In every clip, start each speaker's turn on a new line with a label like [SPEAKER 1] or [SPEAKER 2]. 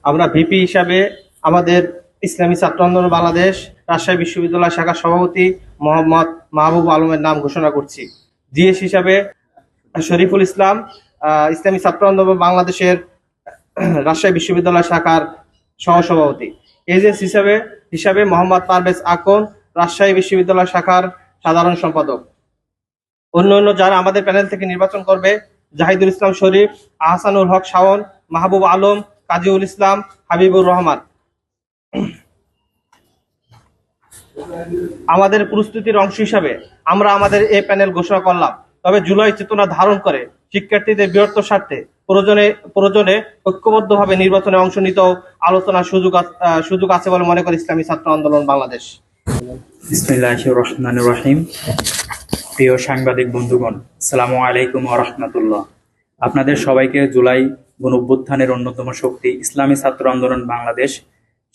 [SPEAKER 1] আমরা ভিপি হিসাবে আমাদের ইসলামী ছাত্র আন্দোলন বাংলাদেশ রাজশাহী বিশ্ববিদ্যালয় শাখার সভাপতি মোহাম্মদ মাহবুব আলমের নাম ঘোষণা করছি। জিএস হিসাবে শরীফুল ইসলাম, ইসলামী ছাত্র আন্দোলন বাংলাদেশের রাজশাহী বিশ্ববিদ্যালয় শাখার সহসভাপতি। এজেন্স হিসাবে মোহাম্মদ পারভেজ আকন, রাজশাহী বিশ্ববিদ্যালয় শাখার সাধারণ সম্পাদক। অন্য যারা আমাদের প্যানেল থেকে নির্বাচন করবে: জাহিদুল ইসলাম শরীফ, আহসানুল হক শাওন, মাহবুব আলম, কাজীউল ইসলাম, হাবিবুর রহমান। আমাদের প্রস্তুতির অংশ হিসাবে আমরা আমাদের এই প্যানেল ঘোষণা করলাম। তবে জুলাই চেতনা ধারণ করে শিক্ষার্থীদের বৃহত্তর স্বার্থে প্রয়োজনে ঐক্যবদ্ধভাবে নির্বাচনে অংশ নিতেও আলোচনার সুযোগ আছে বলে মনে করে ইসলামী ছাত্র আন্দোলন বাংলাদেশ।
[SPEAKER 2] বিসমিল্লাহির রহমানির রহিম। প্রিয় সাংবাদিক বন্ধুগণ, আসসালামু আলাইকুম ওয়া রাহমাতুল্লাহ। আপনাদের সবাইকে জুলাই গণঅভ্যুত্থানের অন্যতম শক্তি ইসলামী ছাত্র আন্দোলন বাংলাদেশ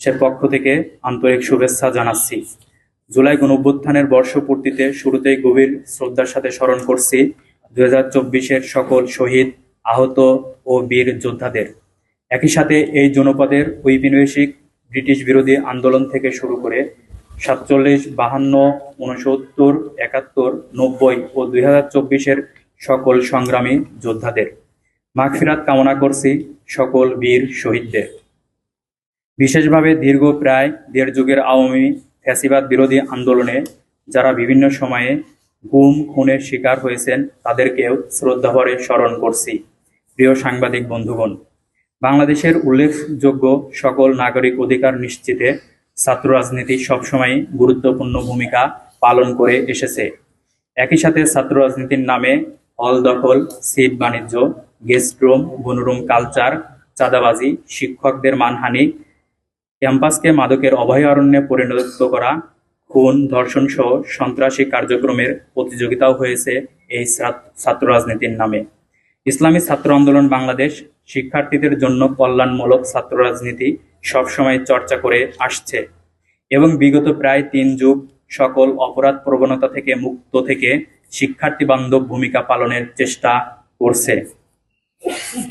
[SPEAKER 2] এর পক্ষ থেকে আন্তরিক শুভেচ্ছা জানাচ্ছি। জুলাই গণঅভ্যুত্থানের বর্ষপূর্তিতে শুরুতেই গভীর শ্রদ্ধার সাথে স্মরণ করছি 2024-এর সকল শহীদ, আহত ও বীর যোদ্ধাদের। একই সাথে এই জনপদের ঔপনিবেশিক ব্রিটিশ বিরোধী আন্দোলন থেকে শুরু করে 47, 52, 69, 71, 90 ও 2024-এর সকল সংগ্রামী যোদ্ধাদের। মাগফিরাত কামনা করছি সকল বীর শহীদদের। বিশেষভাবে দীর্ঘ প্রায় 1.5 যুগের আওয়ামী ফ্যাসিবাদ বিরোধী আন্দোলনে যারা বিভিন্ন সময়ে গুম খুনের শিকার হয়েছেন তাদেরকেও শ্রদ্ধাভরে স্মরণ করছি। প্রিয় সাংবাদিক বন্ধুগণ, বাংলাদেশের উল্লেখযোগ্য সকল নাগরিক অধিকার নিশ্চিতে ছাত্র রাজনীতি সবসময় গুরুত্বপূর্ণ ভূমিকা পালন করে এসেছে। একই সাথে ছাত্র রাজনীতির নামে হল দখল, সিট বাণিজ্য, গেস্ট রুম, গণরুম কালচার, চাঁদাবাজি, শিক্ষকদের মানহানি, ক্যাম্পাসকে মাদকের অভয়ারণ্যে পরিণত করা, খুন, ধর্ষণ সহ সন্ত্রাসী কার্যক্রমের প্রতিযোগিতাও হয়েছে এই ছাত্র রাজনীতির নামে। ইসলামী ছাত্র আন্দোলন বাংলাদেশ শিক্ষার্থীদের জন্য কল্যাণমূলক ছাত্র রাজনীতি সবসময় চর্চা করে আসছে এবং বিগত প্রায় 3 যুগ সকল অপরাধ প্রবণতা থেকে মুক্ত থেকে শিক্ষার্থী বান্ধব ভূমিকা পালনের চেষ্টা করছে।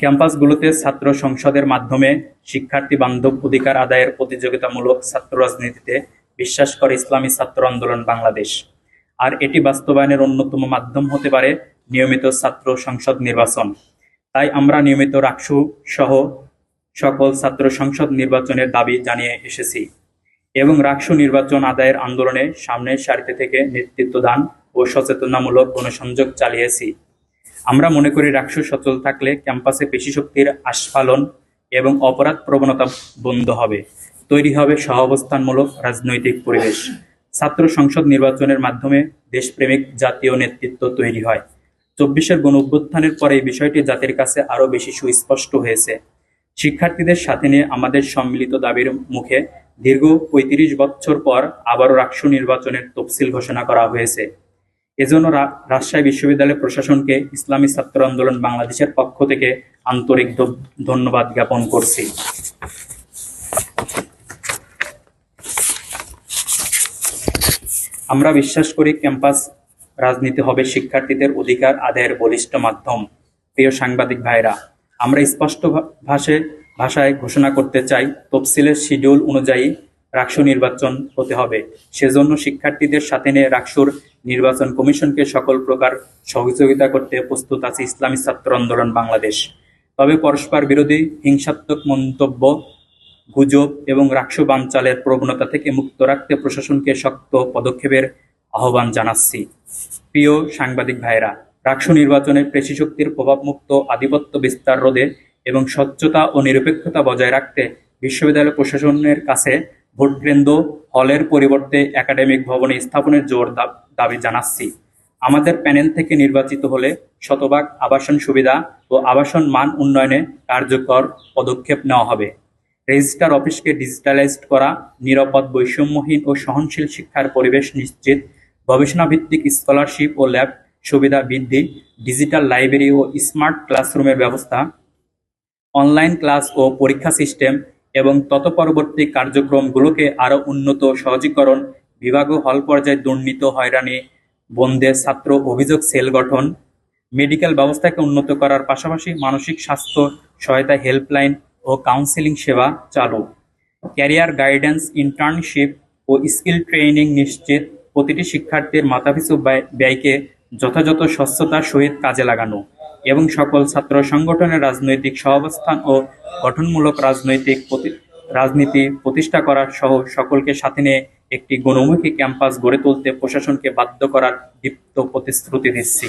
[SPEAKER 2] ক্যাম্পাসগুলোতে ছাত্র সংসদের মাধ্যমে শিক্ষার্থী বান্ধব অধিকার আদায়ের প্রতিযোগিতামূলক ছাত্র রাজনীতিতে বিশ্বাস করে ইসলামী ছাত্র আন্দোলন বাংলাদেশ। আর এটি বাস্তবায়নের অন্যতম মাধ্যম হতে পারে নিয়মিত ছাত্র সংসদ নির্বাচন। তাই আমরা নিয়মিত রাকসু সহ সকল ছাত্র সংসদ নির্বাচনের দাবি জানিয়ে এসেছি এবং রাকসু নির্বাচন আদায়ের আন্দোলনে সামনের সারিতে থেকে নেতৃত্ব দান ও সচেতনামূলক গণসংযোগ চালিয়েছি। আমরা মনে করি রাকসু সচল থাকলে ক্যাম্পাসে পেশিশক্তির আস্ফালন এবং অপরাধ প্রবণতা বন্ধ হবে, তৈরি হবে সহাবস্থানমূলক রাজনৈতিক পরিবেশ। ছাত্র সংসদ নির্বাচনের মাধ্যমে দেশপ্রেমিক জাতীয় নেতৃত্ব তৈরি হয়। 24-এর গণঅভ্যুত্থানের পরে এই বিষয়টি জাতির কাছে আরও বেশি সুস্পষ্ট হয়েছে। শিক্ষার্থীদের সাথে নিয়ে আমাদের সম্মিলিত দাবির মুখে দীর্ঘ 35 বছর পর আবারও রাকসু নির্বাচনের তফসিল ঘোষণা করা হয়েছে। এজন্য রাজশাহী বিশ্ববিদ্যালয় প্রশাসনকে ইসলামী ছাত্র আন্দোলন বাংলাদেশের পক্ষ থেকে আন্তরিক ধন্যবাদ জ্ঞাপন করছি। আমরা বিশ্বাস করি ক্যাম্পাস রাজনীতি হবে শিক্ষার্থীদের অধিকার আদায়ের বলিষ্ঠ মাধ্যম। প্রিয় সাংবাদিক ভাইরা, আমরা স্পষ্ট ভাষায় ঘোষণা করতে চাই, তফসিলের শিডিউল অনুযায়ী রাকসু নির্বাচন হতে হবে। সেজন্য শিক্ষার্থীদের সাথে নিয়ে রাকসুর নির্বাচন কমিশনকে সকল প্রকার সহযোগিতা করতে প্রস্তুত আছে ইসলামী ছাত্র আন্দোলন বাংলাদেশ। তবে পরস্পর বিরোধী হিংসাত্মক মন্তব্য, গুজব এবং রাকসু বানচালের প্রবণতা থেকে মুক্ত রাখতে প্রশাসনকে শক্ত পদক্ষেপের আহ্বান জানাচ্ছি। প্রিয় সাংবাদিক ভাইরা, রাকসু নির্বাচনে পেশিশক্তির প্রভাবমুক্ত আধিপত্য বিস্তার রোধে এবং স্বচ্ছতা ও নিরপেক্ষতা বজায় রাখতে বিশ্ববিদ্যালয় প্রশাসনের কাছে ভোটকেন্দ্র হলের পরিবর্তে একাডেমিক ভবনে স্থাপনের জোর দাবি জানাচ্ছি। আমাদের প্যানেল থেকে নির্বাচিত হলে শতভাগ আবাসন সুবিধা ও আবাসন মান উন্নয়নে কার্যকর পদক্ষেপ নেওয়া হবে। রেজিস্ট্রার অফিসকে ডিজিটালাইজড করা, নিরাপদ, বৈষম্যহীন ও সহনশীল শিক্ষার পরিবেশ নিশ্চিত, গবেষণাভিত্তিক স্কলারশিপ ও ল্যাব সুবিধা বৃদ্ধি, ডিজিটাল লাইব্রেরি ও স্মার্ট ক্লাসরুমের ব্যবস্থা, অনলাইন ক্লাস ও পরীক্ষা সিস্টেম এবং তৎপরবর্তী কার্যক্রমগুলোকে আরও উন্নত সহজীকরণ, বিভাগ ও হল পর্যায়ে দুর্নীতি হয়রানি বন্ধে ছাত্র অভিযোগ সেল গঠন, মেডিকেল ব্যবস্থাকে উন্নত করার পাশাপাশি মানসিক স্বাস্থ্য সহায়তা হেল্পলাইন ও কাউন্সেলিং সেবা চালু, ক্যারিয়ার গাইডেন্স, ইন্টার্নশিপ ও স্কিল ট্রেনিং নিশ্চিত, প্রতিটি শিক্ষার্থীর মাথাপিছু ব্যয়কে যথাযথ স্বচ্ছতার সহিত কাজে লাগানো এবং সকল ছাত্র সংগঠনের রাজনৈতিক সহাবস্থান ও গঠনমূলক রাজনীতি প্রতিষ্ঠা করা সহ সকলকে সাথে নিয়ে একটি গণমুখী ক্যাম্পাস গড়ে তুলতে প্রশাসনকে বাধ্য করার দীপ্ত প্রতিশ্রুতি দিচ্ছি।